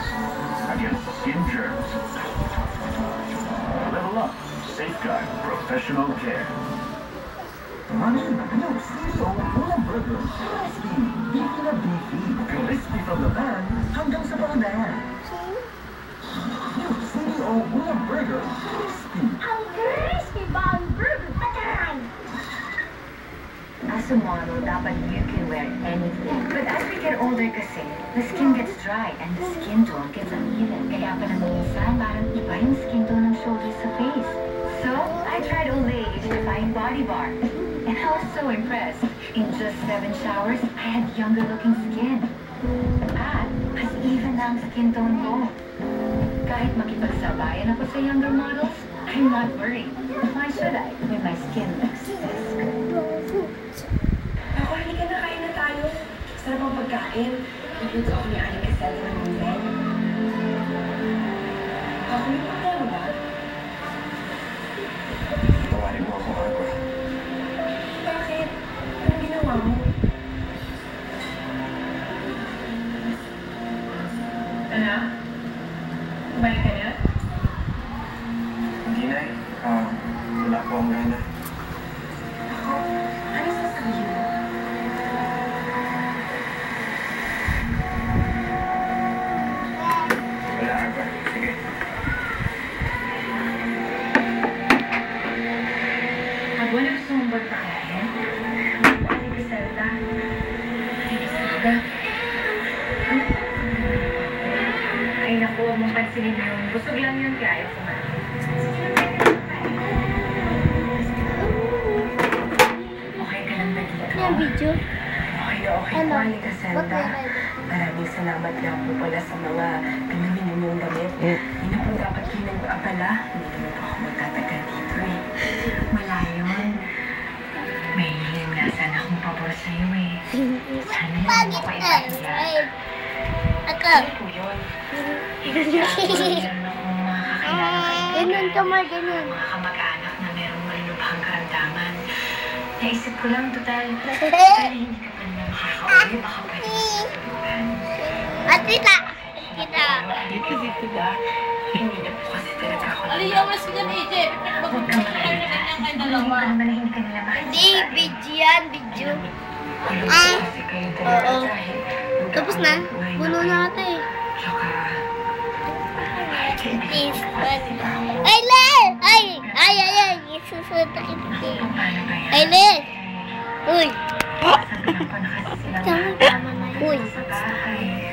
defense against skin germs. Level up. Safeguard professional care. New Cito Unang Burger. Crispy. Beefy na beefy. Crispy from the pan hanggang sa palaman. New Cito Unang Burger. Crispy. Ang crispy ba ang burger? Patay! As a model, dapat you can wear anything. But as we get older kasi, the skin gets dry and the skin tone gets uneven. Kaya pala minsan, parang iba yung skin tone ng shoulders sa face. So, I tried Olay Age-Defying Body Bar. And I was so impressed. In just 7 showers, I had younger looking skin. At mas even na ang skin tone ko. Kahit makipagsabayan ako sa younger models, I'm not worried. Why should I when my skin looks this good? Ako, halika na, kain na tayo. Sarap ang pagkain. Nagluto ako ni Aling Caselda ng minsan. Ako, may problema ba? Tawarin mo ako, Arbor. Bakit? Anong ginawa mo? Anak? Balik ka na? Hindi na eh. Wala po ang gana. Ako, ano sasabihin mo? Wala, Arbor. Sige. Abo, na gusto mong pagpakain? Aling Caselda? Aling Caselda? Ay, naku, huwag mong pansinin yun. Busog lang yun, kaya ayaw kumain. Okay ka lang ba dito? Yung video. Okay na okay po, Aling Caselda. Maraming salamat nga po pala sa mga pinamili niyong damit. Hindi na po dapat kayo nag-aabala. Hindi naman po ako magtatagal dito eh. Malayon. May hiling nga sana akong pabor sa'yo eh. Sana naman ako ipagaya. Ako. Ano po yun? Meron akong mga kakilala kayo. Ganun ka ma, ganun. Mga kamag-anak na merong malulubhang karamdaman. Naisip ko lang, total hindi ka pa naman makakauwi. Baka pwede mo tutulungan. At kita. Kita. Dito ba? Hindi na po kasi talaga ako. Aliyawas ka dyan, AJ. Huwag ka malaya. Dalawa. Hindi naman hindi ka nila Hindi, video yan, video. Kasi kayo talaga Oo. dahil Tapos na. Puno na ata eh. Tsaka, Please, ay, Len! Ay! Ay, ay, ay! Isusunod na kita. paano ba yan? Ay, Len! Uy! Sabi lang pa na kasi sila Tama na yun. Uy! sa bahay.